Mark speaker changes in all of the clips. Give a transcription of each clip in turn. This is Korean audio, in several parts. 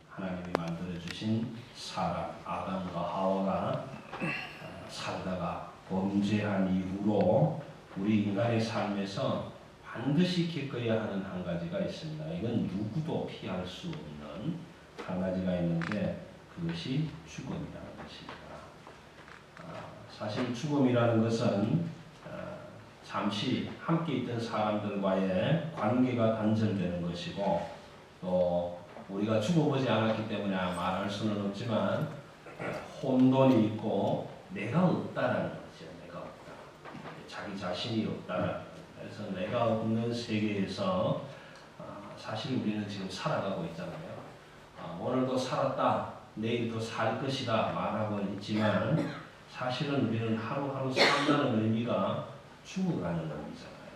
Speaker 1: 하나님이 만들어 주신 사람 아담과 하와가 살다가 범죄한 이후로 우리 인간의 삶에서 반드시 겪어야 하는 한 가지가 있습니다. 이건 누구도 피할 수 없는 한 가지가 있는데 그것이 죽음이라는 것입니다. 사실 죽음이라는 것은 잠시 함께 있던 사람들과의 관계가 단절되는 것이고 또 우리가 죽어보지 않았기 때문에 말할 수는 없지만 혼돈이 있고 내가 없다라는 거죠. 내가 없다. 자기 자신이 없다라는 거. 그래서 내가 없는 세계에서 사실 우리는 지금 살아가고 있잖아요. 오늘도 살았다. 내일도 살 것이다 말하고 있지만 사실은 우리는 하루하루 산다는 의미가 죽어가는 의미잖아요.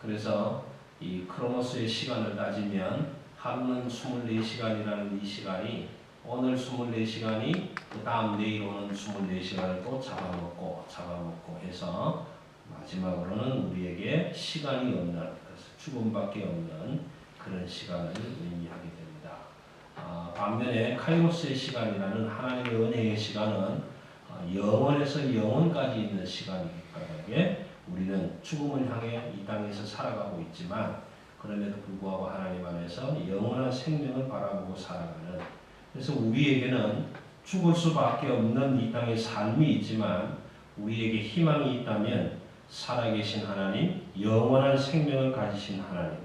Speaker 1: 그래서 이 크로노스의 시간을 따지면 하루는 24시간이라는 이 시간이 오늘 24시간이 그 다음 내일 오는 24시간을 또 잡아먹고 해서 마지막으로는 우리에게 시간이 없는 죽음밖에 없는 그런 시간을 의미하게 됩니다. 반면에 카이로스의 시간이라는 하나님의 은혜의 시간은 영원에서 영원까지 있는 시간이기 때문에 우리는 죽음을 향해 이 땅에서 살아가고 있지만 그럼에도 불구하고 하나님 안에서 영원한 생명을 바라보고 살아가는, 그래서 우리에게는 죽을 수밖에 없는 이 땅의 삶이 있지만 우리에게 희망이 있다면 살아계신 하나님, 영원한 생명을 가지신 하나님,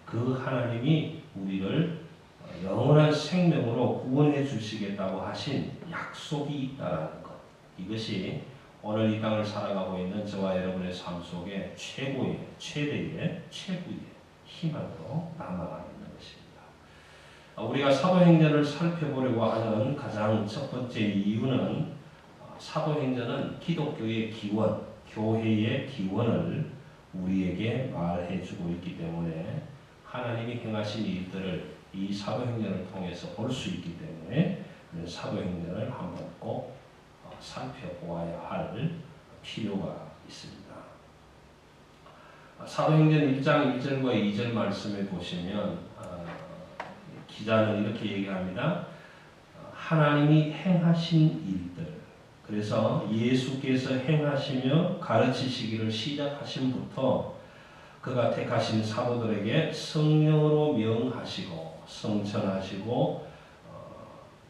Speaker 1: 그 하나님이 우리를 영원한 생명으로 구원해 주시겠다고 하신 약속이 있다는 것, 이것이 오늘 이 땅을 살아가고 있는 저와 여러분의 삶 속에 최고의 최고의 희망으로 남아가 있는 것입니다. 우리가 사도행전을 살펴보려고 하는 가장 첫 번째 이유는 사도행전은 기독교의 기원, 교회의 기원을 우리에게 말해주고 있기 때문에 하나님이 행하신 일들을 이 사도행전을 통해서 볼 수 있기 때문에 사도행전을 한번 꼭 살펴보아야 할 필요가 있습니다. 사도행전 1장 1절과 2절 말씀에 보시면 기자는 이렇게 얘기합니다. 하나님이 행하신 일들, 그래서 예수께서 행하시며 가르치시기를 시작하심부터 그가 택하신 사도들에게 성령으로 명하시고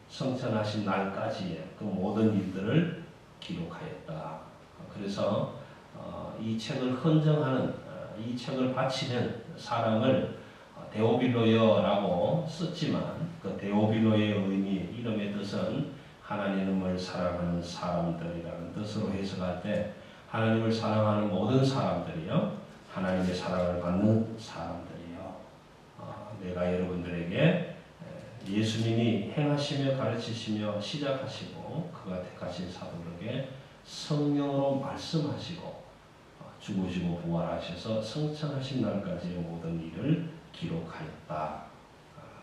Speaker 1: 성천하신 날까지의 그 모든 일들을 기록하였다. 그래서 이 책을 헌정하는, 이 책을 바치는 사람을 데오빌로여라고 썼지만 그 데오빌로의 의미, 이름의 뜻은 하나님을 사랑하는 사람들이라는 뜻으로 해석할 때 하나님을 사랑하는 모든 사람들이요, 하나님의 사랑을 받는 사람들이요. 내가 여러분들에게 예수님이 행하시며 가르치시며 시작하시고 그가 택하신 사도들에게 성령으로 말씀하시고 죽으시고 부활하셔서 성천하신 날까지의 모든 일을 기록하였다.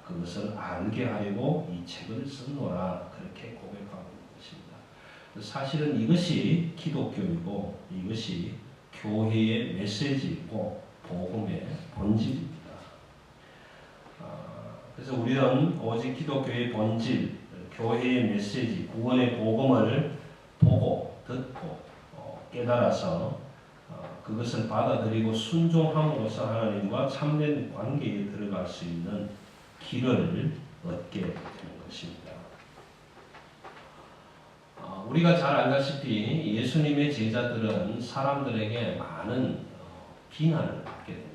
Speaker 1: 그것을 알게 하려고 이 책을 썼노라, 그렇게 고백하고 있는 것입니다. 사실은 이것이 기독교이고 이것이 교회의 메시지이고 복음의 본질입니다. 그래서 우리는 오직 기독교의 본질, 교회의 메시지, 구원의 복음을 보고 듣고 깨달아서 그것을 받아들이고 순종함으로써 하나님과 참된 관계에 들어갈 수 있는 길을 얻게 되는 것입니다. 우리가 잘 알다시피 예수님의 제자들은 사람들에게 많은 비난을 받게 됩니다.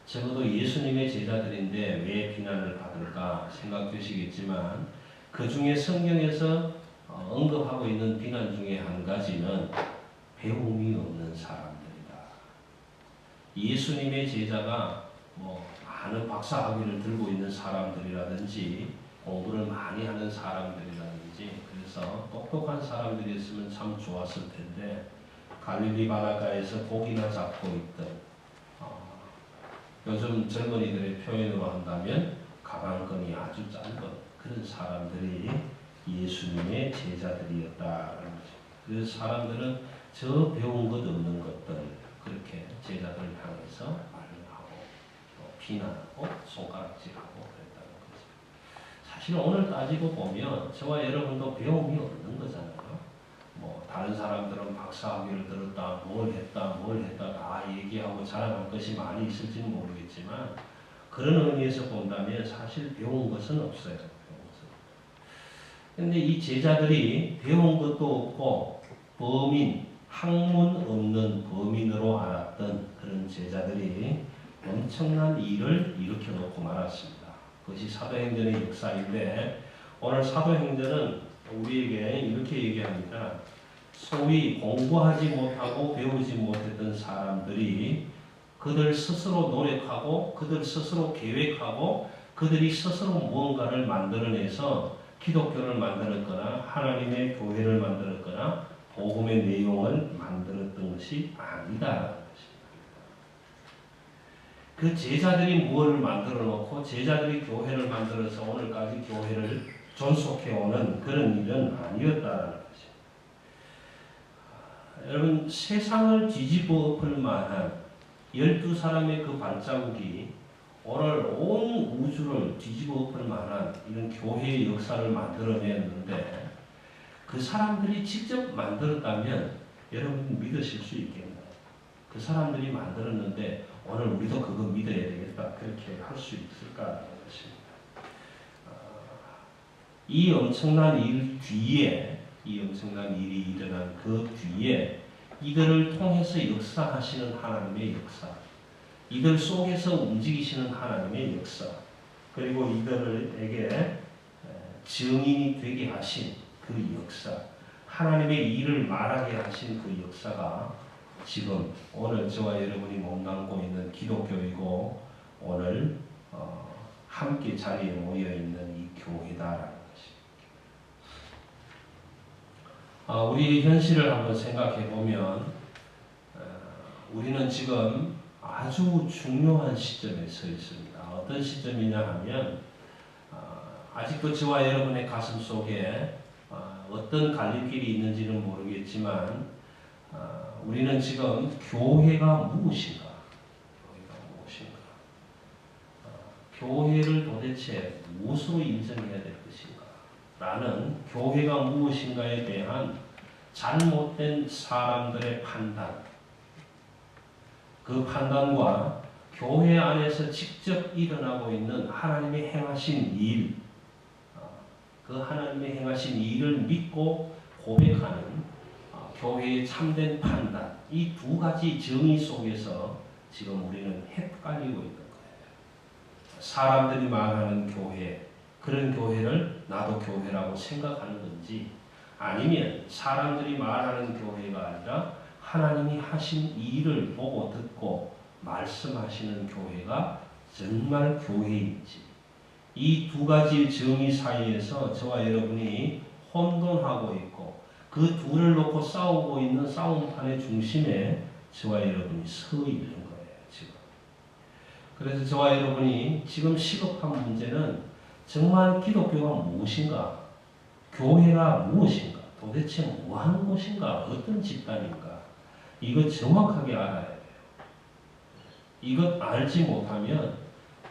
Speaker 1: 적어도 예수님의 제자들인데 왜 비난을 받을까 생각되시겠지만 그 중에 성경에서 언급하고 있는 비난 중에 한 가지는 배움이 없는 사람들이다. 예수님의 제자가 많은 박사학위를 들고 있는 사람들이라든지 공부를 많이 하는 사람들이라든지 그래서 똑똑한 사람들이었으면 참 좋았을 텐데 갈릴리 바닷가에서 고기나 잡고 있던 요즘 젊은이들의 표현으로 한다면 가방끈이 아주 짧은 그런 사람들이 예수님의 제자들이었다는 거죠. 그 사람들은 저 배운 것 없는 것들 그렇게 제자들을 향해서 말을 하고 비난하고 손가락질하고 그랬다는 사실 오늘 따지고 보면 저와 여러분도 배움이 없는 거잖아요. 뭐 다른 사람들은 박사학위를 들었다, 뭘 했다 다 얘기하고 자랑할 것이 많이 있을지는 모르겠지만 그런 의미에서 본다면 사실 배운 것은 없어요. 그런데 이 제자들이 배운 것도 없고 범인, 학문 없는 범인으로 알았던 그런 제자들이 엄청난 일을 일으켜놓고 말았습니다. 그것이 사도행전의 역사인데 오늘 사도행전은 우리에게 이렇게 얘기합니다. 소위 공부하지 못하고 배우지 못했던 사람들이 그들 스스로 노력하고 그들 스스로 계획하고 그들이 스스로 무언가를 만들어내서 기독교를 만들었거나 하나님의 교회를 만들었거나 복음의 내용을 만들었던 것이 아니다라는 것입니다. 그 제자들이 무엇을 만들어 놓고 제자들이 교회를 만들어서 오늘까지 교회를 존속해오는 그런 일은 아니었다라는 것입니다. 여러분 세상을 뒤집어 엎을 만한 12사람의 그 발자국이 오늘 온 우주를 뒤집어 엎을 만한 이런 교회의 역사를 만들어냈는데 그 사람들이 직접 만들었다면 여러분 믿으실 수 있겠나요? 그 사람들이 만들었는데 오늘 우리도 그거 믿어야 되겠다 그렇게 할 수 있을까라는 것입니다. 이 엄청난 일 뒤에 이 엄청난 일이 일어난 그 뒤에 이들을 통해서 역사하시는 하나님의 역사, 이들 속에서 움직이시는 하나님의 역사, 그리고 이들에게 증인이 되게 하신 그 역사, 하나님의 일을 말하게 하신 그 역사가 지금 오늘 저와 여러분이 몸담고 있는 기독교이고 오늘 함께 자리에 모여 있는 이 교회다라는 것입니다. 우리 현실을 한번 생각해 보면 우리는 지금 아주 중요한 시점에 서 있습니다. 어떤 시점이냐 하면 아직도 저와 여러분의 가슴 속에 어떤 갈림길이 있는지는 모르겠지만 우리는 지금 교회가 무엇인가? 교회를 도대체 무엇으로 인정해야 될 것인가? 라는 교회가 무엇인가에 대한 잘못된 사람들의 판단, 그 판단과 교회 안에서 직접 일어나고 있는 하나님의 행하신 일, 그 하나님의 행하신 일을 믿고 고백하는 교회의 참된 판단, 이 두 가지 정의 속에서 지금 우리는 헷갈리고 있는 거예요. 사람들이 말하는 교회, 그런 교회를 나도 교회라고 생각하는 건지 아니면 사람들이 말하는 교회가 아니라 하나님이 하신 일을 보고 듣고 말씀하시는 교회가 정말 교회인지 이 두 가지 정의 사이에서 저와 여러분이 혼돈하고 있고 그 둘을 놓고 싸우고 있는 싸움판의 중심에 저와 여러분이 서 있는 거예요. 지금. 그래서 저와 여러분이 지금 시급한 문제는 정말 기독교가 무엇인가? 교회가 무엇인가? 도대체 뭐하는 곳인가? 어떤 집단인가? 이거 정확하게 알아야 돼요. 이것 알지 못하면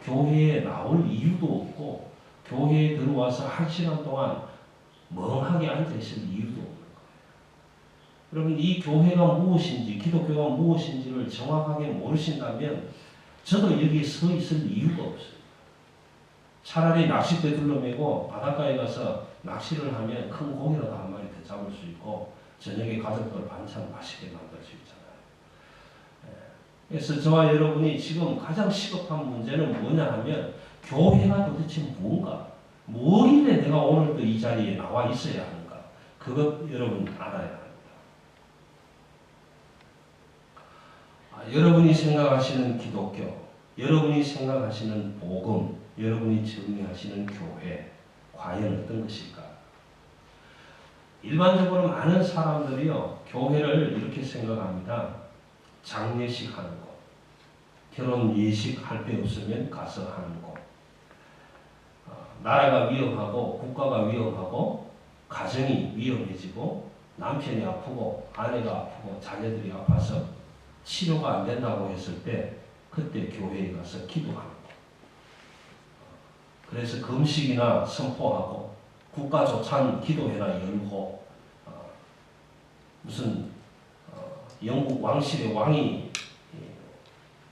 Speaker 1: 교회에 나올 이유도 없고 교회에 들어와서 한 시간 동안 멍하게 앉아있을 이유도 없는 거예요. 여러분 이 교회가 무엇인지 기독교가 무엇인지를 정확하게 모르신다면 저도 여기에 서 있을 이유가 없어요. 차라리 낚싯대 둘러매고 바닷가에 가서 낚시를 하면 큰 고기라도 한 마리 더 잡을 수 있고 저녁에 가족들 반찬 맛있게 만들 수 있잖아요. 그래서 저와 여러분이 지금 가장 시급한 문제는 뭐냐 하면 교회가 도대체 뭔가? 뭐길래 내가 오늘도 이 자리에 나와 있어야 하는가? 그것 여러분 알아야 합니다. 여러분이 생각하시는 기독교, 여러분이 생각하시는 복음, 여러분이 정리하시는 교회, 과연 어떤 것일까? 일반적으로 많은 사람들이요, 교회를 이렇게 생각합니다. 장례식 하는 곳, 결혼 예식 할 데 없으면 가서 하는 곳, 나라가 위험하고 국가가 위험하고 가정이 위험해지고 남편이 아프고 아내가 아프고 자녀들이 아파서 치료가 안 된다고 했을 때 그때 교회에 가서 기도하는 것. 그래서 금식이나 선포하고 국가조찬 기도회나 열고 무슨 영국 왕실의 왕이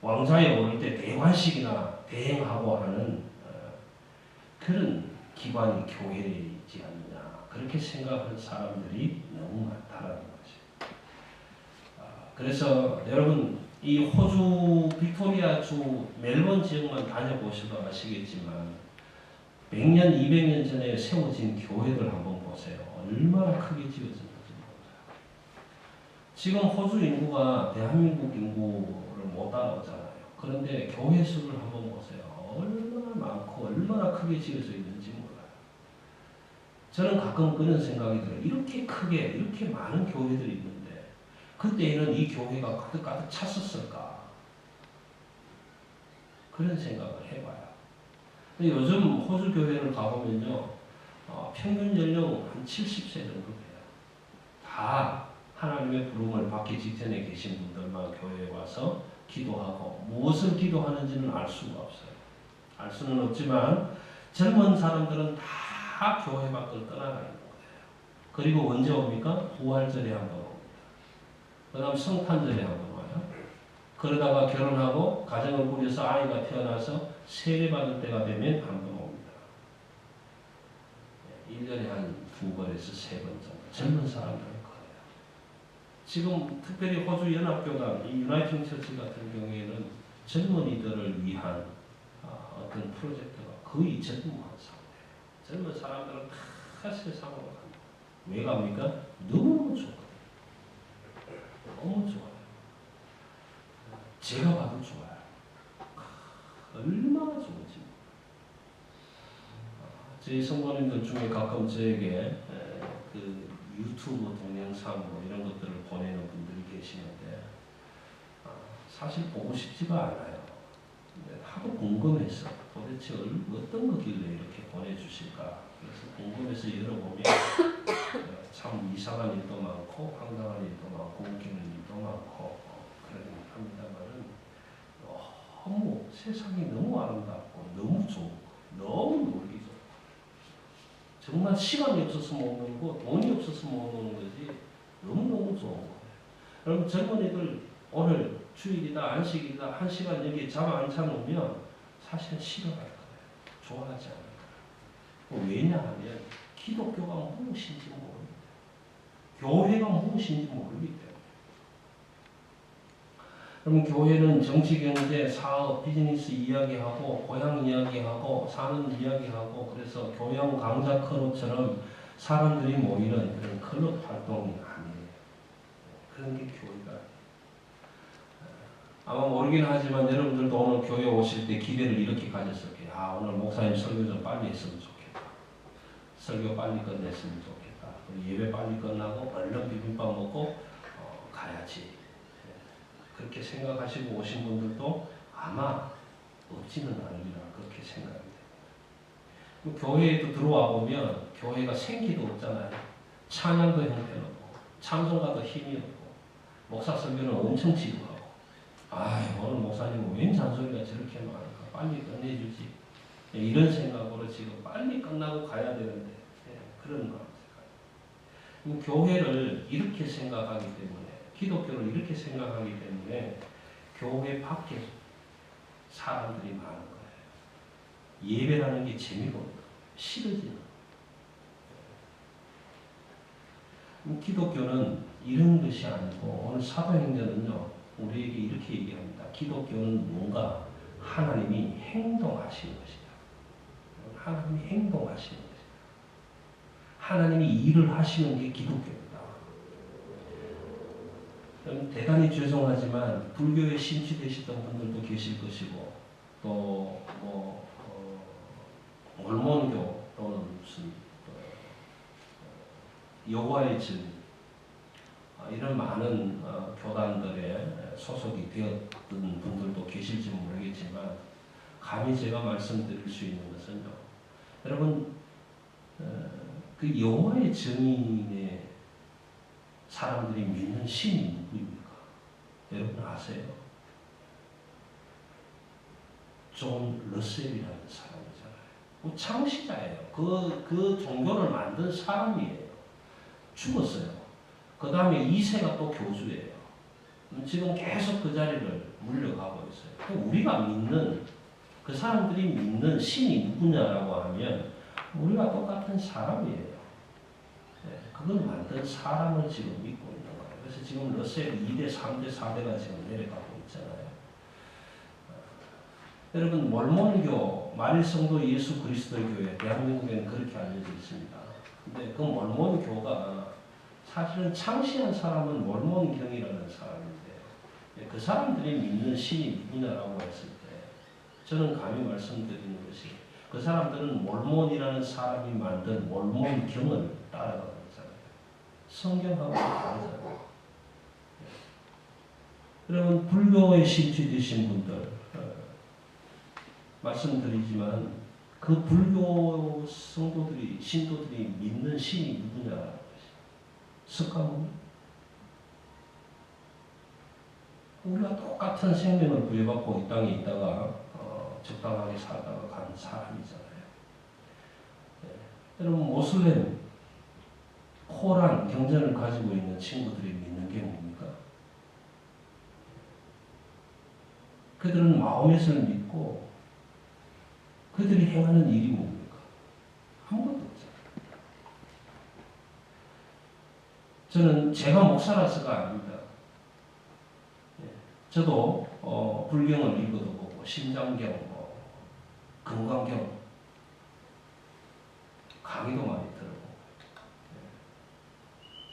Speaker 1: 왕좌에 오를 때 대관식이나 대행하고 하는 그런 기관이 교회이지 않느냐 그렇게 생각하는 사람들이 너무 많다라는 것이. 그래서 여러분 이 호주 빅토리아주 멜번 지역만 다녀보셔도 아시겠지만 100년, 200년 전에 세워진 교회들 한번 보세요. 얼마나 크게 지어졌는지 몰라요. 지금 호주 인구가 대한민국 인구를 못 따라오잖아요. 그런데 교회 수를 한번 보세요. 얼마나 많고 얼마나 크게 지어져 있는지 몰라요. 저는 가끔 그런 생각이 들어요. 이렇게 크게 이렇게 많은 교회들이 있는데 그때에는 이 교회가 가득가득 찼었을까? 그런 생각을 해봐요. 근데 요즘 호주 교회를 가보면요, 평균 연령 한 70세 정도 돼요. 다 하나님의 부름을 받기 직전에 계신 분들만 교회에 와서 기도하고 무엇을 기도하는지는 알 수가 없어요. 알 수는 없지만 젊은 사람들은 다 교회 밖을 떠나가 있는 거예요. 그리고 언제 옵니까? 부활절에 한 번 옵니다. 그 다음 성탄절에 한 번 와요. 그러다가 결혼하고 가정을 꾸려서 아이가 태어나서 세례받을 때가 되면 한 번 옵니다. 1년에 한 2번에서 3번 정도. 젊은 사람들은 그래요. 지금 특별히 호주 연합교단, 이 유나이팅 처치 같은 경우에는 젊은이들을 위한 어떤 프로젝트가 거의 전무한 상태예요. 젊은 사람들은 다 세상으로 갑니다. 왜 갑니까? 너무 좋거든요. 너무 좋아요. 제가 봐도 좋아요. 얼마나 좋은지. 저희 성도님들 중에 가끔 저에게 그 유튜브 동영상 뭐 이런 것들을 보내는 분들이 계시는데 사실 보고 싶지가 않아요. 하도 궁금해서 도대체 어떤 거길래 이렇게 보내주실까. 그래서 궁금해서 열어보면 참 이상한 일도 많고 황당한 일도 많고 웃기는 일도 많고 그러긴 합니다만은 너무 세상이 너무 아름답고 너무 좋고 너무 놀기 좋고 정말 시간이 없어서 못 놀고 돈이 없어서 못 노는 거지 너무너무 좋은 거예요. 여러분 젊은이들 오늘 주일이다 안식이다 1시간 여기 잠 안 자놓으면 사실은 싫어할 거예요. 좋아하지 않을 거예요. 왜냐하면 기독교가 무엇인지 모릅니다. 교회가 무엇인지 모르기 때문에. 그럼 교회는 정치, 경제, 사업, 비즈니스 이야기하고 고향 이야기하고 사는 이야기하고 그래서 교양 강좌 클럽처럼 사람들이 모이는 그런 클럽 활동이 아니에요. 그런 게 교회가 아니에요. 아마 모르긴 하지만 여러분들도 오늘 교회 오실 때 기대를 이렇게 가졌을 거예요. 아 오늘 목사님 설교 좀 빨리 했으면 좋겠다. 설교 빨리 끝냈으면 좋겠다. 예배 빨리 끝나고 얼른 비빔밥 먹고 가야지. 그렇게 생각하시고 오신 분들도 아마 없지는 않으리라 그렇게 생각합니다. 교회에도 들어와 보면 교회가 생기도 없잖아요. 찬양도 형편없고 찬송가도 힘이 없고 목사 설교는 엄청 지루하고 오늘 목사님은 웬 잔소리가 저렇게 많을까 빨리 끝내주지 이런 생각으로 지금 빨리 끝나고 가야 되는데 그런 마음 생각. 교회를 이렇게 생각하기 때문에 기독교를 이렇게 생각하기 때문에 교회 밖에 사람들이 많은 거예요. 예배라는 게 재미가 없고 싫어지는 거예요. 기독교는 이런 것이 아니고 오늘 사도행전은요 우리에게 이렇게 얘기합니다. 기독교는 뭔가 하나님이 행동하시는 것이다. 하나님이 행동하시는 것이다. 하나님이 일을 하시는 게 기독교입니다. 대단히 죄송하지만 불교에 심취되시던 분들도 계실 것이고 또 몰몬교 또는 무슨 여호와의 증인 이런 많은 교단들에 소속이 되었던 분들도 계실지 모르겠지만 감히 제가 말씀드릴 수 있는 것은요. 여러분 그 여호와의 증인의 사람들이 믿는 신이 누구입니까? 여러분 아세요? 존 러셀이라는 사람이잖아요. 창시자예요. 그 종교를 만든 사람이에요. 죽었어요. 그 다음에 2세가 또 교주예요. 지금 계속 그 자리를 물려가고 있어요. 우리가 믿는, 그 사람들이 믿는 신이 누구냐라고 하면 우리가 똑같은 사람이에요. 그걸 만든 사람을 지금 믿고 있는 거예요. 그래서 지금 러셀 2대, 3대, 4대가 지금 내려가고 있잖아요. 여러분, 몰몬교, 만일성도 예수 그리스도의 교회, 대한민국에는 그렇게 알려져 있습니다. 근데 그 몰몬교가 사실은 창시한 사람은 몰몬경이라는 사람인데, 그 사람들이 믿는 신이 누구냐라고 했을 때, 저는 감히 말씀드리는 것이, 그 사람들은 몰몬이라는 사람이 만든 몰몬경을 따라가고 있잖아요. 성경하고 다르잖아요. 여러분, 불교에 심취되신 분들, 말씀드리지만 그 불교 성도들이, 신도들이 믿는 신이 누구냐? 석가모니. 우리가 똑같은 생명을 부여받고 이 땅에 있다가 적당하게 살다가 간 사람이잖아요. 여러분, 모슬렘, 코란, 경전을 가지고 있는 친구들이 믿는 게 뭡니까? 그들은 마호멧을 믿고 그들이 행하는 일이 뭡니까? 아무것도 없어요. 저는 제가 목사라서가 아닙니다. 저도 불경을 읽어보고 신장경, 금강경 강의도 많이 들어보고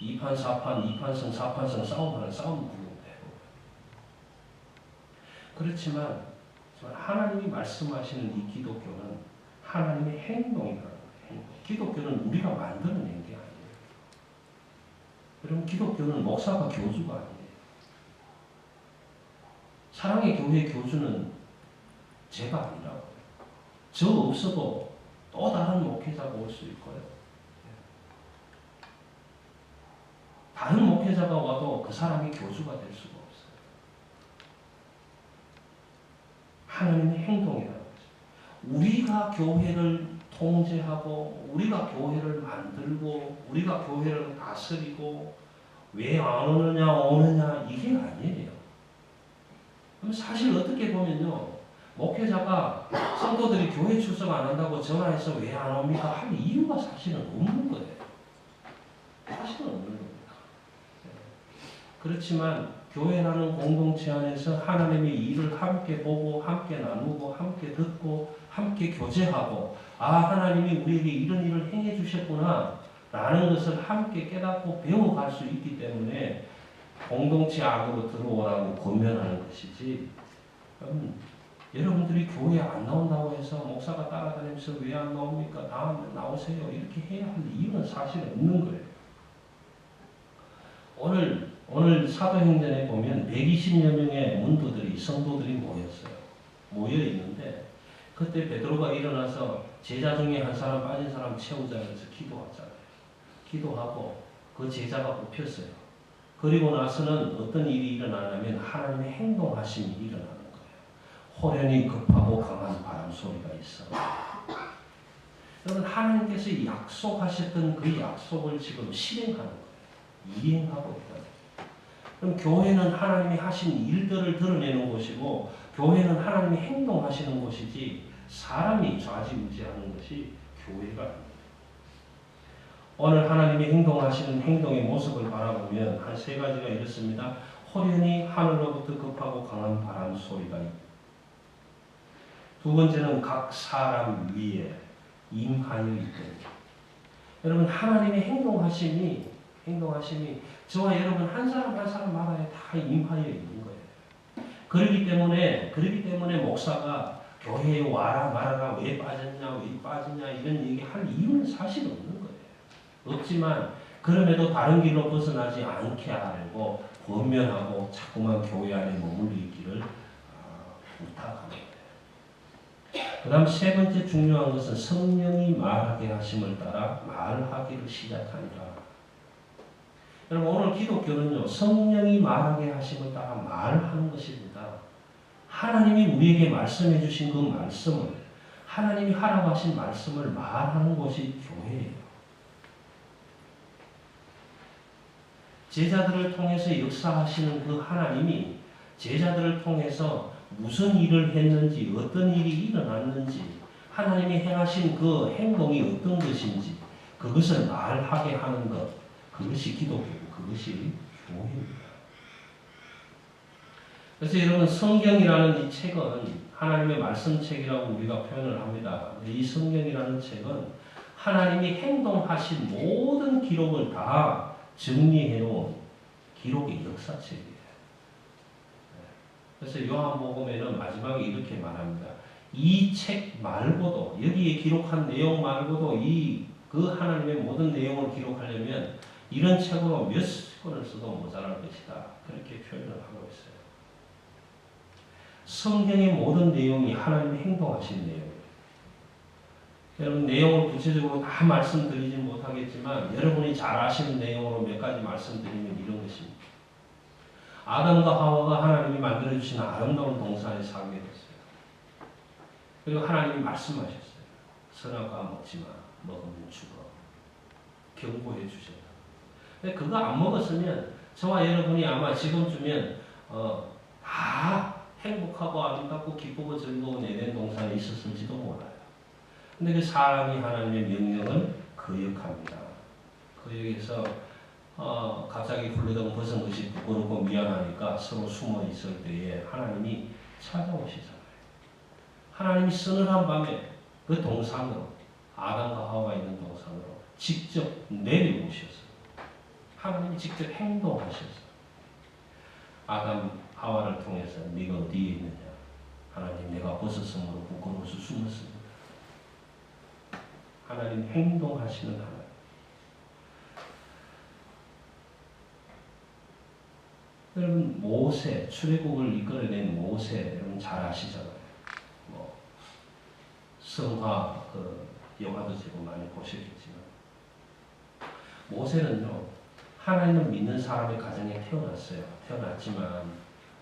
Speaker 1: 2판, 4판, 2판성, 4판성 싸움하는 싸움 구경도 해보고 그렇지만 하나님이 말씀하시는 이 기독교는 하나님의 행동이라는 거예요. 기독교는 우리가 만들어낸 게 아니에요. 여러분, 기독교는 목사가 교주가 아니에요. 사랑의 교회 교주는 제가 아니라고요. 저 없어도 또 다른 목회자가 올 수 있고요. 다른 목회자가 와도 그 사람이 교주가 될 수가 없어요. 하나님의 행동이라는 거죠. 우리가 교회를 통제하고 우리가 교회를 만들고 우리가 교회를 다스리고 왜 안 오느냐 이게 아니에요. 그럼 사실 어떻게 보면요, 목회자가 성도들이 교회 출석 안 한다고 전화해서 왜 안 옵니까? 할 이유가 사실은 없는 거예요. 사실은 없는 겁니다. 그렇지만 교회라는 공동체 안에서 하나님의 일을 함께 보고 함께 나누고 함께 듣고 함께 교제하고 하나님이 우리에게 이런 일을 행해 주셨구나 라는 것을 함께 깨닫고 배워갈 수 있기 때문에 공동체 안으로 들어오라고 권면하는 것이지, 여러분들이 교회 안 나온다고 해서 목사가 따라다니면서 왜 안 나옵니까? 다음에 나오세요 이렇게 해야 할 이유는 사실 없는 거예요. 오늘 사도행전에 보면 120여 명의 문도들이, 성도들이 모여 있는데, 그때 베드로가 일어나서 제자 중에 한 사람 빠진 사람 채우자 해서 기도하잖아요. 기도하고 그 제자가 뽑혔어요. 그리고 나서는 어떤 일이 일어나냐면 하나님의 행동하심이 일어나는 거예요. 호련히 급하고 강한 바람 소리가 있어. 여러분, 하나님께서 약속하셨던 그 약속을 지금 실행하는 거예요. 이행하고 있다. 그럼 교회는 하나님이 하신 일들을 드러내는 곳이고, 교회는 하나님이 행동하시는 곳이지 사람이 좌지우지하는 것이 교회가 아닙니다. 오늘 하나님이 행동하시는 행동의 모습을 바라보면 한 세 가지가 이렇습니다. 호련히 하늘로부터 급하고 강한 바람 소리가 있다. 두 번째는 각 사람 위에 임하여 있다. 여러분, 하나님의 행동하심이 저와 여러분 한 사람 한 사람마다에 다 임하여 있는 거예요. 그렇기 때문에 목사가 교회에 와라 말아라, 왜 빠졌냐 이런 얘기 할 이유는 사실 없는 거예요. 없지만 그럼에도 다른 길로 벗어나지 않게 하려고 권면하고 자꾸만 교회 안에 머물러 있기를 부탁합니다. 그 다음 세 번째 중요한 것은 성령이 말하게 하심을 따라 말하기를 시작하니라. 여러분, 오늘 기독교는요, 성령이 말하게 하심을 따라 말하는 것입니다. 하나님이 우리에게 말씀해 주신 그 말씀을 하나님이 하라고 하신 말씀을 말하는 곳이 교회예요. 제자들을 통해서 역사하시는 그 하나님이 제자들을 통해서 무슨 일을 했는지, 어떤 일이 일어났는지, 하나님이 행하신 그 행동이 어떤 것인지 그것을 말하게 하는 것, 그것이 기독교고 그것이 교회입니다. 그래서 여러분, 성경이라는 이 책은 하나님의 말씀책이라고 우리가 표현을 합니다. 이 성경이라는 책은 하나님이 행동하신 모든 기록을 다 정리해 놓은 기록의 역사책이에요. 그래서 요한복음에는 마지막에 이렇게 말합니다. 이 책 말고도, 여기에 기록한 내용 말고도 그 하나님의 모든 내용을 기록하려면 이런 책으로 몇 권을 써도 모자랄 것이다. 그렇게 표현을 하고 있어요. 성경의 모든 내용이 하나님의 행동하신 내용이에요. 여러분, 내용을 구체적으로 다 말씀드리지 못하겠지만 여러분이 잘 아시는 내용으로 몇 가지 말씀드리면 이런 것입니다. 아담과 하와가 하나님이 만들어주신 아름다운 동산에 살게 됐어요. 그리고 하나님이 말씀하셨어요. 선악과 먹지 마. 먹으면 죽어. 경고해 주셨다. 근데 그거 안 먹었으면 저와 여러분이 아마 지금쯤엔 다 행복하고 아름답고 기쁘고 즐거운 에덴 동산에 있었을지도 몰라요. 근데 그 사람이 하나님의 명령을 거역합니다. 거역해서 갑자기 굴러덩 벗은 것이 부끄럽고 미안하니까 서로 숨어 있을 때에 하나님이 찾아오시잖아요. 하나님이 서늘한 밤에 그 동산으로, 아담과 하와가 있는 동산으로 직접 내려오셨어요. 하나님이 직접 행동하셨어요. 아담, 하와를 통해서 네가 어디에 있느냐? 하나님, 내가 벗었으므로 부끄러워서 숨었습니다. 하나님 행동하시는 하나님. 여러분, 모세, 출애굽을 이끌어낸 모세, 여러분 잘 아시잖아요. 성화 영화도 제법 많이 보셨겠지만 모세는요, 하나님을 믿는 사람의 가정에 태어났어요. 태어났지만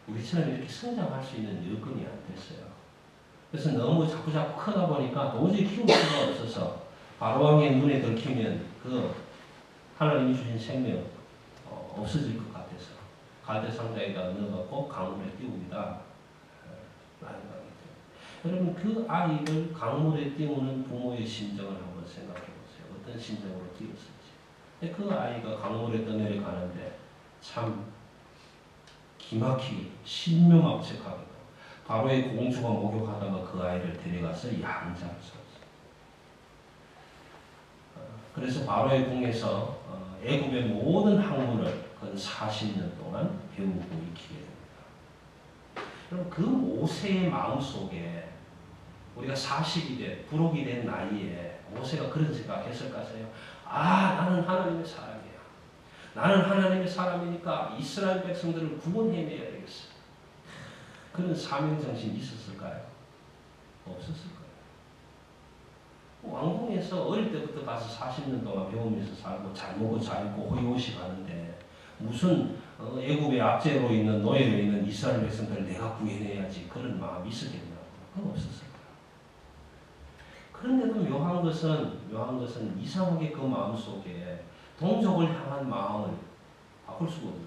Speaker 1: 우리처럼 이렇게 성장할 수 있는 여건이 안 됐어요. 그래서 너무 자꾸 크다 보니까 도저히 키울 수가 없어서 바로왕의 눈에 들키면 그 하나님이 주신 생명 없어질 것 같아서 갈대 상자에다 넣어갖고 강물에 띄웁니다. 여러분, 그 아이를 강물에 띄우는 부모의 심정을 한번 생각해 보세요. 어떤 심정으로 띄웠을지. 그 아이가 강물에 떠내려가는데 참 기막히게 신묘막측하게도 바로의 공주가 목욕하다가 그 아이를 데려가서 양자를 샀어요. 그래서 바로의 궁에서 애굽의 모든 학문을 근 40년 동안 배우고 익히게 됩니다. 여러분, 그 모세의 마음속에 우리가 40이 돼 부록이 된 나이에 모세가 그런 생각했을까요? 나는 하나님의 사람이야. 나는 하나님의 사람이니까 이스라엘 백성들을 구원해내야 되겠어. 그런 사명정신이 있었을까요? 없었을 거예요. 왕궁에서 어릴 때부터 가서 40년 동안 배우면서 살고 잘 먹고 잘 입고 호의호식 하는데 무슨 애굽의 압제로 있는 노예로 있는 이스라엘 백성들을 내가 구해내야지 그런 마음이 있었겠냐고. 그건 없었을 거예요. 그런데도 묘한 것은 이상하게 그 마음속에 동족을 향한 마음을 바꿀 수가 없는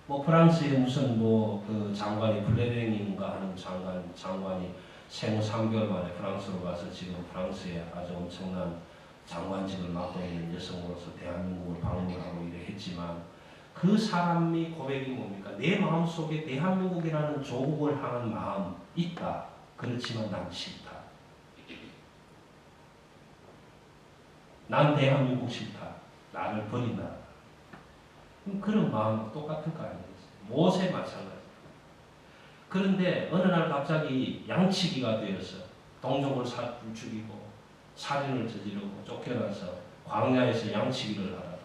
Speaker 1: 거예요. 프랑스의 무슨 그 장관이 블레뱅인가 하는 장관이 생후 3개월 만에 프랑스로 가서 지금 프랑스에 아주 엄청난 장관직을 맡고 있는 여성으로서 대한민국을 방문하고 이래 했지만 그 사람이 고백이 뭡니까? 내 마음속에 대한민국이라는 조국을 향한 마음 있다. 그렇지만 난 싫다. 난 대한민국 싫다. 나를 버린다. 그런 마음과 똑같을 거 아니겠어요? 모세 마찬가지. 그런데 어느 날 갑자기 양치기가 되어서 동족을 죽이고 살인을 저지르고 쫓겨나서 광야에서 양치기를 하다가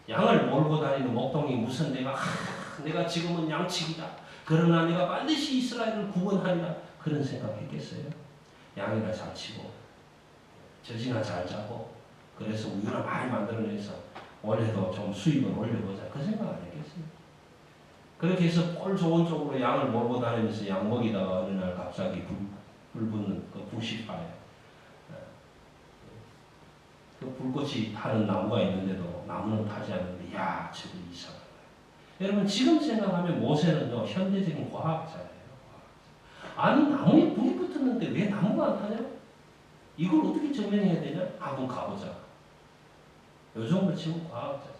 Speaker 1: 양을 몰고 다니는 목동이 무슨 내가 지금은 양치기다. 그러나 내가 반드시 이스라엘을 구원하리라. 그런 생각했겠어요? 양이나 잘 치고 젖이나 잘 짜고 그래서 우유나 많이 만들어내서 올해도 좀 수입을 올려보자. 그 생각 안 했겠어요? 그렇게 해서 꼴 좋은 쪽으로 양을 몰고 다니면서 양 먹이다가 어느 날 갑자기 불 붙는 그 부시파에 그 불꽃이 타는 나무가 있는데도 나무는 타지 않는데 야 저거 이상하다. 여러분 지금 생각하면 모세는요 현대적인 과학자예요. 아니 나무에 불이 붙었는데 왜 나무가 안 타냐? 이걸 어떻게 증명해야 되냐? 한번 가보자. 요 정도 치고 과학자죠.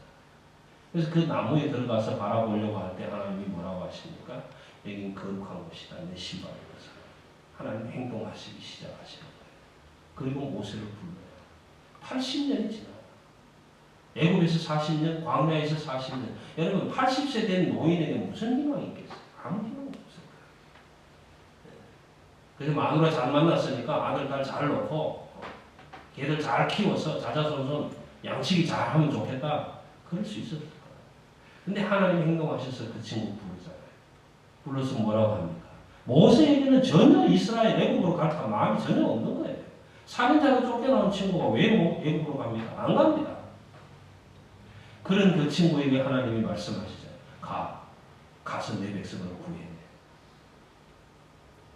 Speaker 1: 그래서 그 나무에 들어가서 바라보려고 할 때 하나님이 뭐라고 하십니까? 여긴 거룩한 곳이다. 내 신발을 벗어라. 하나님 행동하시기 시작하시는 거예요. 그리고 모세를 불러요. 80년이 지나요. 애굽에서 40년, 광야에서 40년. 여러분 80세 된 노인에게 무슨 희망이 있겠어요? 아무 희망이 없어요. 그래서 마누라 잘 만났으니까 아들, 딸 잘 놓고 걔들 잘 키워서 자자손손 양치기 잘 하면 좋겠다. 그럴 수 있었을 거예요. 근데 하나님 행동하셔서 그 친구 부르잖아요. 불러서 뭐라고 합니까? 모세에게는 전혀 이스라엘 애굽으로 갈 마음이 전혀 없는 거예요. 살인자로 쫓겨나온 친구가 왜 애굽으로 갑니까? 안 갑니다. 그런 그 친구에게 하나님이 말씀하시죠. 가서 내 백성을 구해.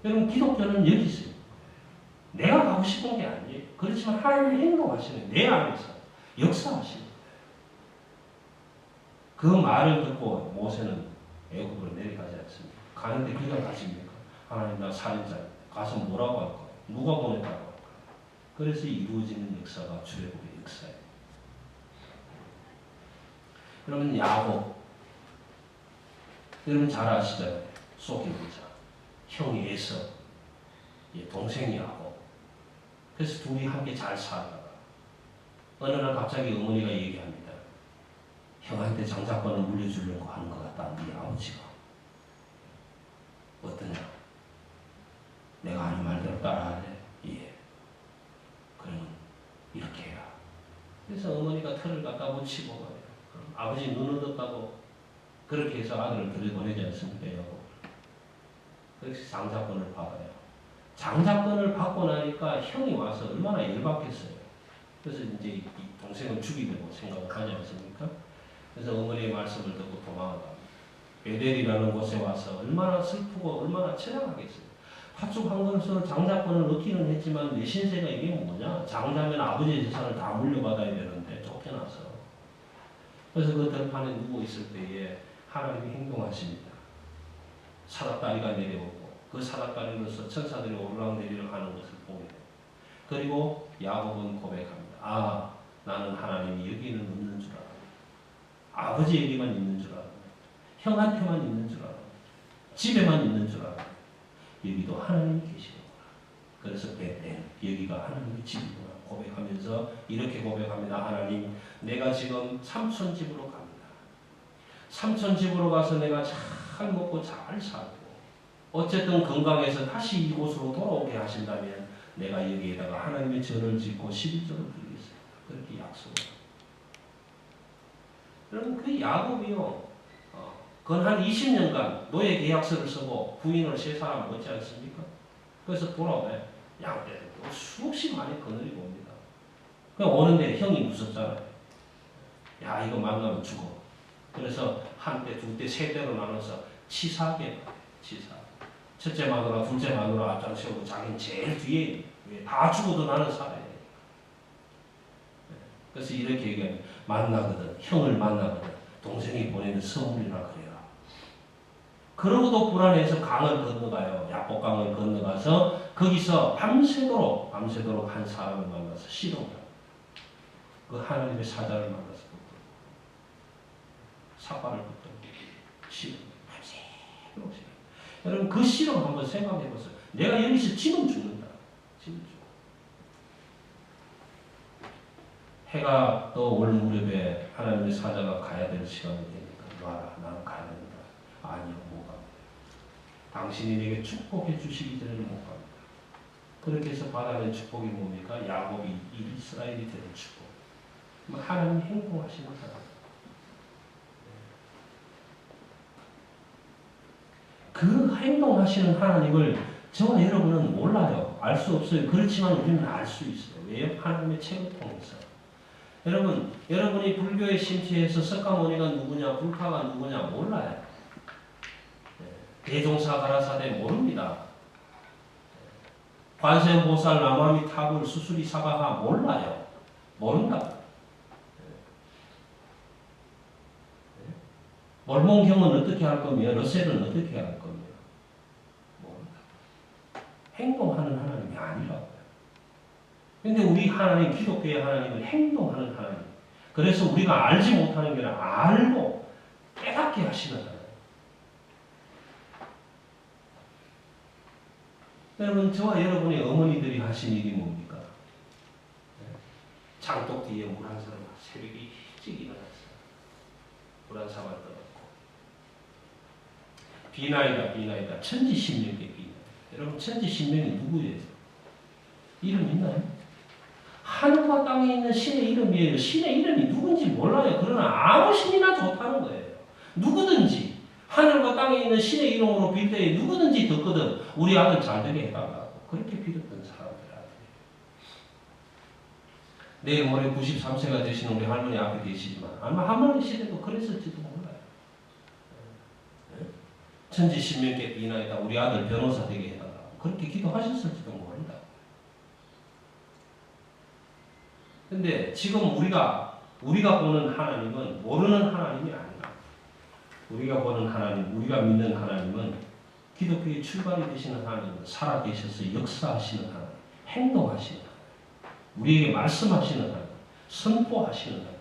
Speaker 1: 여러분 기독교는 여기 있어요. 내가 가고 싶은 게 아니에요. 그렇지만 하나님이 행동하시는 내 안에서 역사하시는 거예요. 그 말을 듣고 모세는 애굽으로 내려가지 않습니다. 가는데 그가 가십니까? 하나님 나 살인자입니다. 가서 뭐라고 할 거예요? 누가 보냈다고 할 거예요? 그래서 이루어지는 역사가 출애굽의 역사예요. 그러면 야곱 여러분 잘 아시잖아요. 속임자 형이 에서 동생이 야곱. 그래서 둘이 함께 잘 살다가 어느 날 갑자기 어머니가 얘기합니다. 형한테 장자권을 물려주려고 하는 것 같다. 네 아버지가. 어떠냐? 내가 하는 말대로 따라할래? 예. 그러면 이렇게 해라. 그래서 어머니가 털을 갖다 붙이고 말이야. 아버지 눈을 떴다고 그렇게 해서 아들을 들여보내지 않습니까? 그래서 장자권을 받아요. 장자권을 받고 나니까 형이 와서 얼마나 열받겠어요. 그래서 이제 이 동생을 죽이려고 생각을 하지 않습니까? 그래서 어머니의 말씀을 듣고 도망갑니다. 베델이라는 곳에 와서 얼마나 슬프고 얼마나 처량하겠어요. 파죽한 것으로 장자권을 얻기는 했지만 내 신세가 이게 뭐냐? 장자면 아버지의 재산을 다 물려받아야 되는데 쫓겨나서. 그래서 그 들판에 누워 있을 때에 하나님이 행동하십니다. 사닥다리가 내려오고 그 사닥다리로서 천사들이 오르락내리락 하는 것을 보게 돼요. 그리고 야곱은 고백합니다. 나는 하나님이 여기는 없는 줄 알았다. 아버지에게만 있는 줄 알았다. 형한테만 있는 줄 알았다. 집에만 있는 줄 알았다. 여기도 하나님이 계시는구나. 그래서 베델 여기가 하나님의 집이구나 고백하면서 이렇게 고백합니다. 하나님 내가 지금 삼촌 집으로 갑니다. 삼촌 집으로 가서 내가 잘 먹고 잘 살고 어쨌든 건강해서 다시 이곳으로 돌아오게 하신다면 내가 여기에다가 하나님의 절을 짓고 11조를 드리겠습니다. 그렇게 약속을 여러분 그 야곱이요 그건 한 20년간 노예 계약서를 쓰고 부인을 세 사람 얻지 않습니까? 그래서 돌아오네. 양떼를 수없이 많이 거느리고 옵니다. 그냥 오는데 형이 무섭잖아요. 야 이거 만나면 죽어. 그래서 한 대, 두 대, 세 대로 나눠서 치사하게 치사. 첫째 마누라, 둘째 마누라 앞장 세우고 자기는 제일 뒤에 다 죽어도 나는 살아야 돼. 그래서 이렇게 얘기하면 만나거든, 형을 만나거든 동생이 보내는 선물이라 그래라. 그러고도 불안해서 강을 건너가요. 야복강을 건너가서 거기서 밤새도록 한 사람을 만나서 시동을 그 하나님의 사자를 만나서 사과를 붙들고 시동 밤새도록 시동. 여러분 그 시동 한번 생각해 보세요. 내가 여기서 지금 죽는다. 지금 죽어. 해가 떠올 무렵에 하나님의 사자가 가야 될 시간이 되니까 놔라 나는 가야 된다. 아니요 못 갑니다. 당신이 내게 축복해 주시기 전에는 못 갑니다. 그렇게 해서 받아낸 축복이 뭡니까? 야곱이 이스라엘이 되는 축복. 하나님 행동하시는 사람. 그 행동하시는 하나님을 저와 여러분은 몰라요. 알 수 없어요. 그렇지만 우리는 알 수 있어요. 왜요? 하나님의 책을 통해서. 여러분, 여러분이 불교에 심취해서 석가모니가 누구냐, 불파가 누구냐 몰라요. 대종사 가라사대 모릅니다. 관세음보살 나무아미타불 수수리 사바하 몰라요. 모른다고. 몰몬경은 어떻게 할 거며 러셀은 어떻게 할 거며 모른다. 행동하는 하나님이 아니라고요. 근데 우리 하나님, 기독교의 하나님은 행동하는 하나님. 그래서 우리가 알지 못하는 게 아니라 알고 깨닫게 하시는 하나님. 여러분, 저와 여러분의 어머니들이 하신 일이 뭡니까? 장독 뒤에 물 한 사람 새벽에 일찍 일어났어요. 물 한 사발 떠갖고. 비나이다. 천지신명계 비나. 여러분, 천지신명이 누구예요? 이름 있나요? 하늘과 땅에 있는 신의 이름이에요. 신의 이름이 누군지 몰라요. 그러나 아무 신이나 좋다는 거예요. 누구든지 하늘과 땅에 있는 신의 이름으로 빌 때에 누구든지 듣거든 우리 아들 잘 되게 해달라고 그렇게 빌었던 사람들 아들. 내일 모레 93세가 되시는 우리 할머니 앞에 계시지만 아마 할머니 시대도 그랬을지도 몰라요. 천지신명께 비나이다 우리 아들 변호사 되게 해달라고 그렇게 기도하셨을지도 모른다. 근데 지금 우리가 보는 하나님은 모르는 하나님이 아니다. 우리가 보는 하나님, 우리가 믿는 하나님은 기독교의 출발이 되시는 하나님은 살아계셔서 역사하시는 하나님, 행동하시는 하나님, 우리에게 말씀하시는 하나님, 선포하시는 하나님.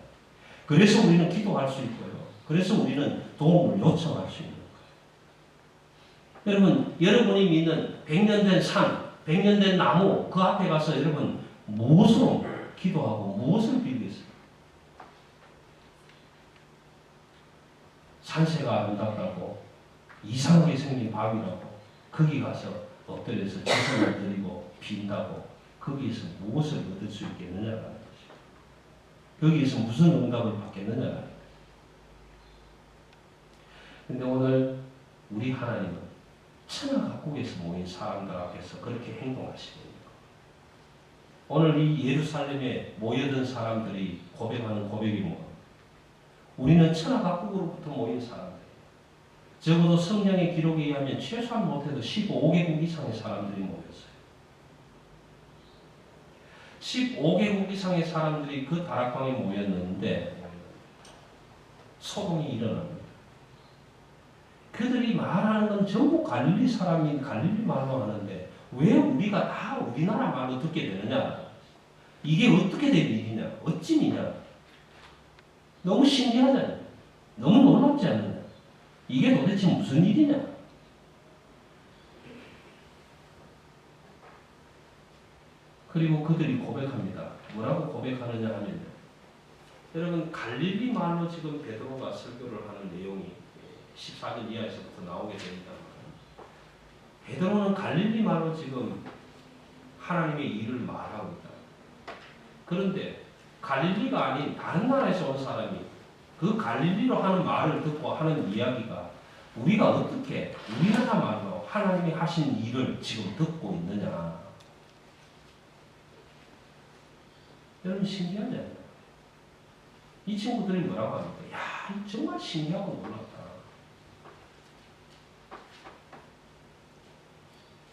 Speaker 1: 그래서 우리는 기도할 수 있고요. 그래서 우리는 도움을 요청할 수 있는 거예요. 여러분, 여러분이 믿는 100년 된 산, 100년 된 나무 그 앞에 가서 여러분 무엇으로 기도하고 무엇을 빌겠어요? 산세가 아름답다고 이상하게 생긴 밤이라고 거기 가서 엎드려서 최선을 드리고 빈다고 거기에서 무엇을 얻을 수 있겠느냐라는 것이죠. 거기에서 무슨 응답을 받겠느냐라는 거예요. 근데 오늘 우리 하나님은 천하 각국에서 모인 사람들 앞에서 그렇게 행동하시는 오늘 이 예루살렘에 모여든 사람들이 고백하는 고백이 뭐예요? 우리는 천하 각국으로부터 모인 사람들. 적어도 성경의 기록에 의하면 최소한 못해도 15개국 이상의 사람들이 모였어요. 15개국 이상의 사람들이 그 다락방에 모였는데 소동이 일어납니다. 그들이 말하는 건 전부 갈릴리 사람인 갈릴리 말로 하는데 왜 우리가 다 우리나라 말로 듣게 되느냐? 이게 어떻게 된 일이냐? 어찌미냐? 너무 신기하잖아요. 너무 놀랍지 않느냐? 이게 도대체 무슨 일이냐? 그리고 그들이 고백합니다. 뭐라고 고백하느냐 하면요. 여러분 갈릴리 말로 지금 베드로가 설교를 하는 내용이 14절 이하에서부터 나오게 됩니다. 베드로는 갈릴리 말로 지금 하나님의 일을 말하고 있다. 그런데 갈릴리가 아닌 다른 나라에서 온 사람이 그 갈릴리로 하는 말을 듣고 하는 이야기가 우리가 어떻게 우리나라 말로 하나님이 하신 일을 지금 듣고 있느냐. 여러분 신기하지 않나요? 이 친구들이 뭐라고 합니까? 야, 정말 신기하고 놀랍다.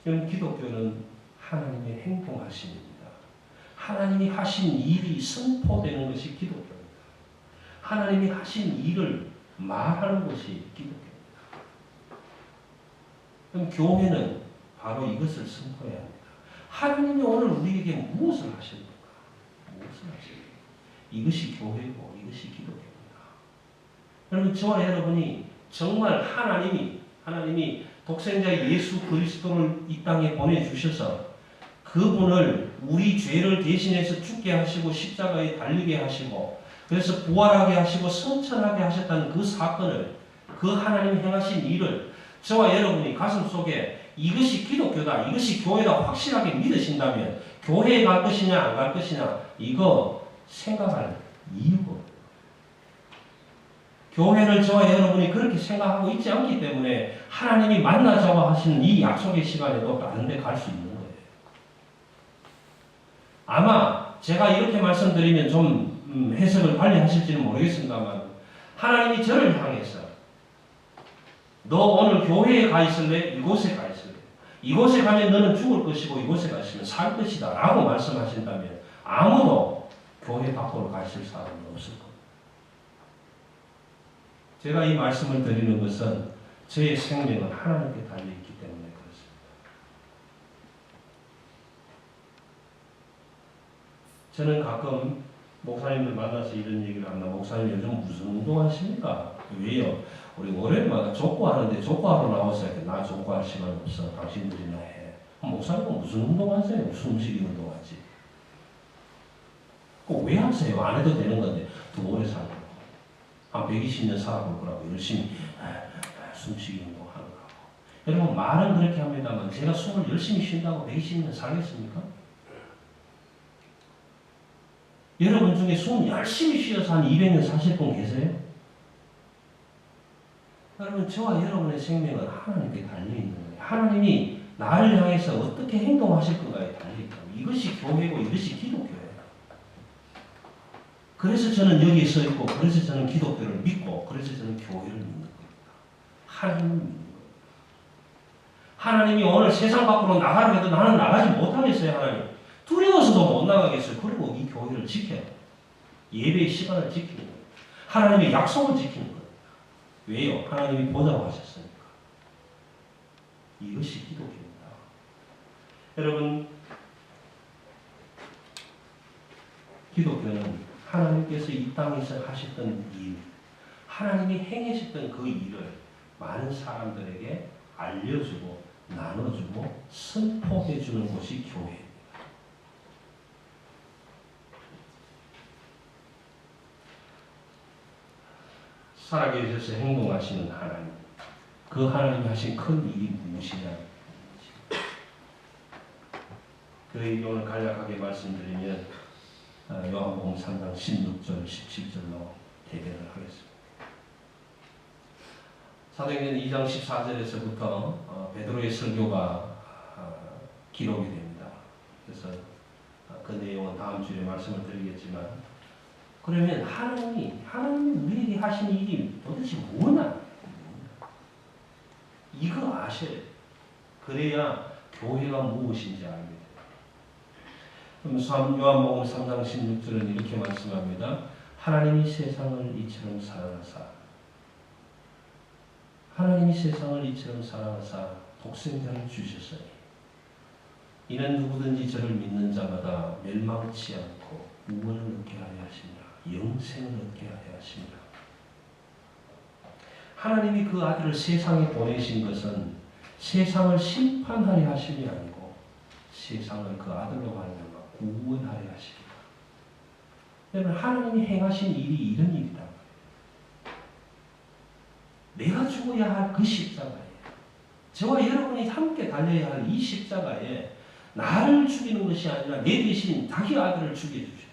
Speaker 1: 여러분 기독교는 하나님의 행동하심입니다. 하나님이 하신 일이 선포되는 것이 기독교입니다. 하나님이 하신 일을 말하는 것이 기독교입니다. 그럼 교회는 바로 이것을 선포해야 합니다. 하나님이 오늘 우리에게 무엇을 하십니까? 무엇을 하십니까? 이것이 교회고 이것이 기독교입니다. 여러분 저와 여러분이 정말 하나님이 독생자 예수 그리스도를 이 땅에 보내주셔서 그분을 우리 죄를 대신해서 죽게 하시고 십자가에 달리게 하시고 그래서 부활하게 하시고 성천하게 하셨다는 그 사건을 그 하나님 행하신 일을 저와 여러분이 가슴속에 이것이 기독교다 이것이 교회다 확실하게 믿으신다면 교회에 갈 것이냐 안 갈 것이냐 이거 생각할 이유가 없어요. 교회를 저와 여러분이 그렇게 생각하고 있지 않기 때문에 하나님이 만나자고 하시는 이 약속의 시간에도 다른 데 갈 수 있는 거예요. 아마 제가 이렇게 말씀드리면 좀 해석을 빨리 하실지는 모르겠습니다만 하나님이 저를 향해서 너 오늘 교회에 가 있을래? 이곳에 가 있을래? 이곳에 가면 너는 죽을 것이고 이곳에 가 있으면 살 것이다 라고 말씀하신다면 아무도 교회 밖으로 가실 사람은 없을 겁니다. 제가 이 말씀을 드리는 것은 저의 생명은 하나님께 달려있기 때문에 그렇습니다. 저는 가끔 목사님들 만나서 이런 얘기를 합니다. 목사님 요즘 무슨 운동하십니까? 왜요? 우리 월요일마다 족구하는데 족구하러 나오세요. 나 족구할 시간 없어. 당신들이나 해. 목사님은 무슨 운동하세요? 숨쉬기 운동하지. 꼭 왜 하세요? 안 해도 되는 건데 더 오래 살고 한 120년 살아볼 거라고 열심히 숨쉬기 운동하는 거고. 여러분 말은 그렇게 합니다만 제가 숨을 열심히 쉰다고 120년 살겠습니까? 여러분 중에 숨 열심히 쉬어서 한 200년 사실 분 계세요? 여러분 저와 여러분의 생명은 하나님께 달려있는 거예요. 하나님이 나를 향해서 어떻게 행동하실 건가에 달려있다고. 이것이 교회고 이것이 기독교예요. 그래서 저는 여기에 서 있고 그래서 저는 기독교를 믿고 그래서 저는 교회를 믿는 겁니다. 하나님을 믿는 겁니다. 하나님이 오늘 세상 밖으로 나가라 해도 나는 나가지 못하겠어요. 하나님. 두려워서도 못 나가겠어요. 그리고 이 교회를 지켜요. 예배의 시간을 지키는 거예요. 하나님의 약속을 지키는 거예요. 왜요? 하나님이 보자고 하셨으니까. 이것이 기독교입니다. 여러분, 기독교는 하나님께서 이 땅에서 하셨던 일, 하나님이 행하셨던 그 일을 많은 사람들에게 알려주고 나눠주고 선포해주는 곳이 교회입니다. 살아계셔서 행동하시는 하나님, 그 하나님이 하신 큰 일이 무엇이냐? 그에게 오늘 간략하게 말씀드리면 요한복음 3장 16절, 17절로 대변을 하겠습니다. 사도행전 2장 14절에서부터 베드로의 설교가 기록이 됩니다. 그래서 그 내용은 다음 주에 말씀을 드리겠지만, 그러면 하나님이 우리에게 하신 일이 도대체 뭐냐? 이거 아셔야 돼요. 그래야 교회가 무엇인지 알게 돼요. 그럼 요한복음 3장 16절은 이렇게 말씀합니다. 하나님이 세상을 이처럼 사랑하사 독생자를 주셨으니 이는 누구든지 저를 믿는 자마다 멸망치 않고 구원을 얻게 하려 하시니라. 영생을 얻게 하려 하시니라. 하나님이 그 아들을 세상에 보내신 것은 세상을 심판하려 하심이 아니고 세상을 그 아들로 말미암아 구원하려 하십니다. 여러분, 하나님이 행하신 일이 이런 일이다. 내가 죽어야 할 그 십자가에, 저와 여러분이 함께 달려야 할 이 십자가에 나를 죽이는 것이 아니라 내 대신 자기 아들을 죽여주셨다.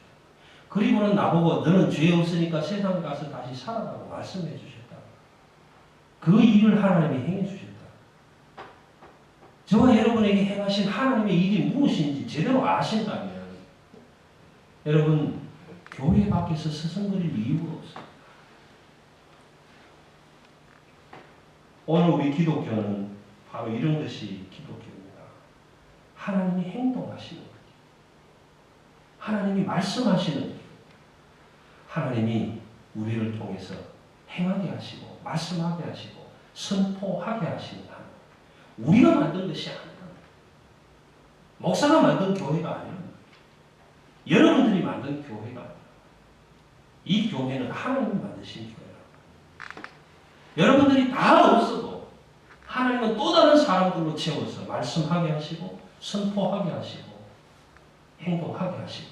Speaker 1: 그리고는 나보고 너는 죄 없으니까 세상 가서 다시 살아라고 말씀해 주셨다. 그 일을 하나님이 행해 주셨다. 저와 여러분에게 행하신 하나님의 일이 무엇인지 제대로 아신다면 여러분, 교회 밖에서 서성거릴 이유가 없어요. 오늘 우리 기독교는 바로 이런 것이 기독교입니다. 하나님이 행동하시는 것, 하나님이 말씀하시는 것, 하나님이 우리를 통해서 행하게 하시고 말씀하게 하시고 선포하게 하시는 하나님. 우리가 만든 것이 아닙니다. 목사가 만든 교회가 아닙니다. 여러분들이 만든 교회가 아닙니다. 이 교회는 하나님이 만드신 교회라. 여러분들이 다 없어도 하나님은 또 다른 사람들로 채워서 말씀하게 하시고 선포하게 하시고 행동하게 하시고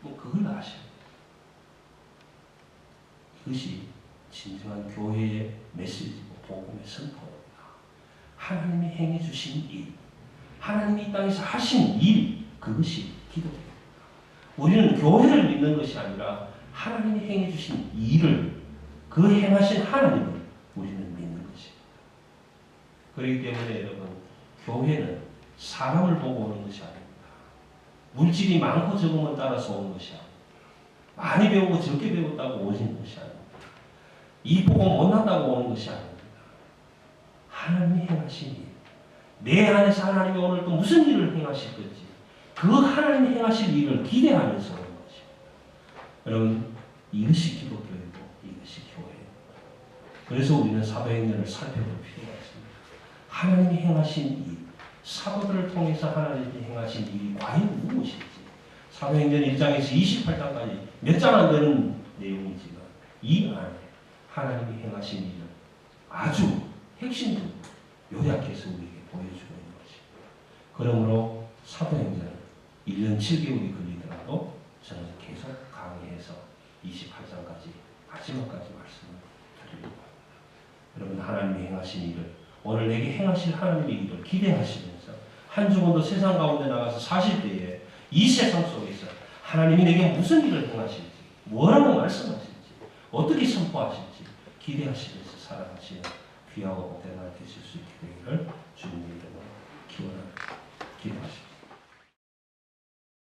Speaker 1: 그걸 아셔야 돼요. 이것이 진정한 교회의 메시지고 복음의 선포입니다. 하나님이 행해 주신 일, 하나님이 이 땅에서 하신 일, 그것이 기독교입니다. 우리는 교회를 믿는 것이 아니라 하나님이 행해 주신 일을, 그 행하신 하나님을 우리는 믿는 것입니다. 그렇기 때문에 여러분, 교회는 사람을 보고 오는 것이 아닙니다. 물질이 많고 적음을 따라서 오는 것이 아닙니다. 많이 배우고 적게 배웠다고 오는 것이 아닙니다. 이 복음 못난다고 오는 것이 아닙니다. 하나님이 행하신 일, 내 안에서 하나님이 오늘 또 무슨 일을 행하실 건지 그 하나님이 행하실 일을 기대하면서 오는 것이죠. 여러분, 이것이 기독교이고 이것이 교회예요. 그래서 우리는 사도행전을 살펴볼 필요가 있습니다. 하나님이 행하신 일, 사도들을 통해서 하나님이 행하신 일이 과연 무엇인지, 사도행전 1장에서 28장까지 몇 장 안 되는 내용이지만 이 안에 하나님이 행하신 일을 아주 핵심적으로 요약해서 우리에게 보여주고 있는 것입니다. 그러므로 사도행전은 1년 7개월이 걸리더라도 저는 계속 강의해서 28장까지 마지막까지 말씀을 드리려고 합니다. 여러분, 하나님이 행하신 일을, 오늘 내게 행하실 하나님의 일을 기대하시면서 한 주간도 세상 가운데 나가서 사실 때에 이 세상 속에서 하나님이 내게 무슨 일을 행하실지, 뭐라고 말씀하실지, 어떻게 선포하실지 기대하시면서 살아가시는 귀하고 복된 날 되실 수 있게 되기를 주님의 이름으로 기원합니다. 기도하십시오.